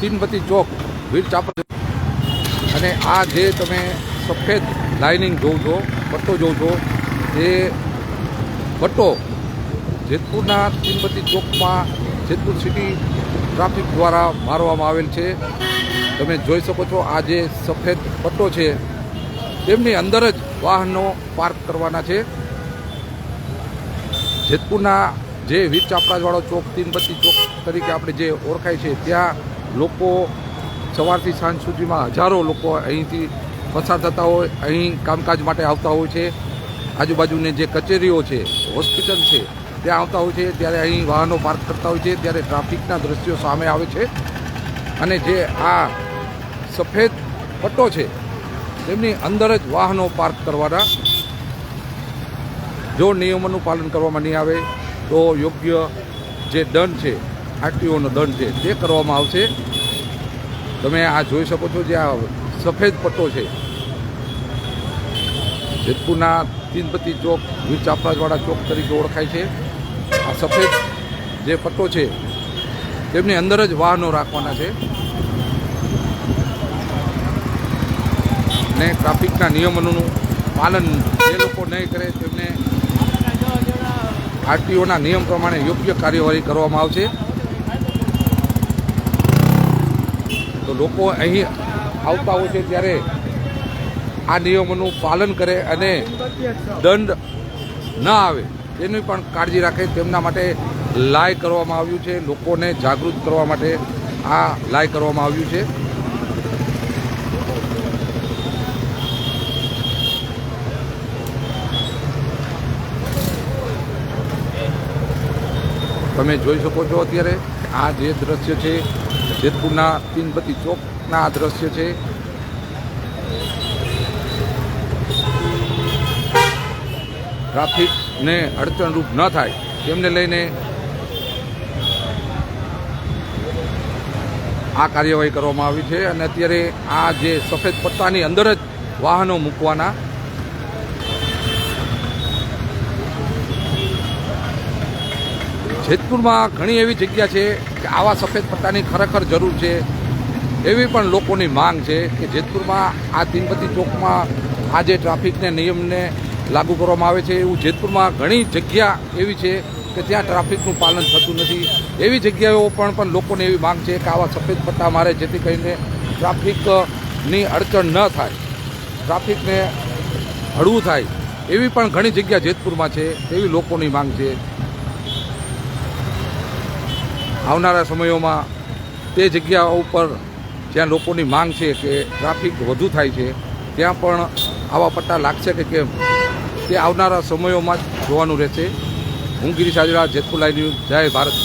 તીનબત્તી ચોક વીર ચાપર અને આ જે તમે સફેદ લાઇનિંગ જોવો છો, પટ્ટો જોવો છો, એ પટ્ટો જેતપુરના તીનબત્તી ચોકમાં જેતપુર સિટી ટ્રાફિક દ્વારા મારવામાં આવેલ છે. તમે જોઈ શકો છો આ જે સફેદ પટ્ટો છે તેમની અંદર જ વાહનો પાર્ક કરવાના છે. જેતપુરના જે વીર ચાપરાજવાળો ચોક તીનબત્તી ચોક તરીકે આપણે જે ઓળખાય છે ત્યાં લોકો સવારથી સાંજ સુધીમાં હજારો લોકો અહીંથી પસાર થતા હોય, અહીં કામકાજ માટે આવતા હોય છે. આજુબાજુની જે કચેરીઓ છે, હોસ્પિટલ છે ત્યાં આવતા હોય છે, ત્યારે અહીં વાહનો પાર્ક કરતા હોય છે. ત્યારે ટ્રાફિકના દ્રશ્યો સામે આવે છે અને જે આ સફેદ પટ્ટો છે તેમની અંદર જ વાહનો પાર્ક કરવાના. જો નિયમોનું પાલન કરવામાં નહીં આવે તો યોગ્ય જે દંડ છે, આરટીઓનો દંડ છે તે કરવામાં આવશે. તમે આ જોઈ શકો છો જે આ સફેદ પટ્ટો છે જેતપુરના તીનબત્તી ચોક વીર ચાપરાજવાળા ચોક તરીકે ઓળખાય છે. આ સફેદ જે પટ્ટો છે તેમની અંદર જ વાહનો રાખવાના છે ને ટ્રાફિકના નિયમોનું પાલન જે લોકો નહીં કરે તેમને આરટીઓના નિયમ પ્રમાણે યોગ્ય કાર્યવાહી કરવામાં આવશે. તો લોકો અહીં આવતા હોય છે ત્યારે આ નિયમોનું પાલન કરે અને દંડ ન આવે તેની પણ કાળજી રાખે. તેમના માટે લાય કરવામાં આવ્યું છે. લોકોને જાગૃત કરવા માટે આ લાય કરવામાં આવ્યું છે. તમે જોઈ શકો છો અત્યારે આ જે દ્રશ્ય છે જેતપુરના તીનબત્તી ચોકના આ દ્રશ્ય છે. ટ્રાફિકને અડચણરૂપ ન થાય તેમને લઈને આ કાર્યવાહી કરવામાં આવી છે અને અત્યારે આ જે સફેદ પટ્ટાની અંદર જ વાહનો મૂકવાના. જેતપુરમાં ઘણી એવી જગ્યા છે કે આવા સફેદ પટ્ટાની ખરેખર જરૂર છે, એવી પણ લોકોની માંગ છે કે જેતપુરમાં આ તીનબત્તી ચોકમાં આ જે ટ્રાફિકને નિયમને લાગુ કરવામાં આવે છે એવું જેતપુરમાં ઘણી જગ્યા એવી છે કે ત્યાં ટ્રાફિકનું પાલન થતું નથી. એવી જગ્યાઓ પણ લોકોને એવી માંગ છે કે આવા સફેદ પટ્ટા મારે જેથી કરીને ટ્રાફિકની અડચણ ન થાય, ટ્રાફિકને હળવું થાય. એવી પણ ઘણી જગ્યા જેતપુરમાં છે, એવી લોકોની માંગ છે. આવનારા સમયોમાં તે જગ્યાઓ ઉપર જ્યાં લોકોની માંગ છે કે ટ્રાફિક વધુ થાય છે ત્યાં પણ આવા પટ્ટા લાગશે કે કેમ તે આવનારા સમયોમાં જ જોવાનું રહેશે. હું ગિરીશ હાજરા, જેતપુર લાઈવ ન્યૂઝ. જય ભારત.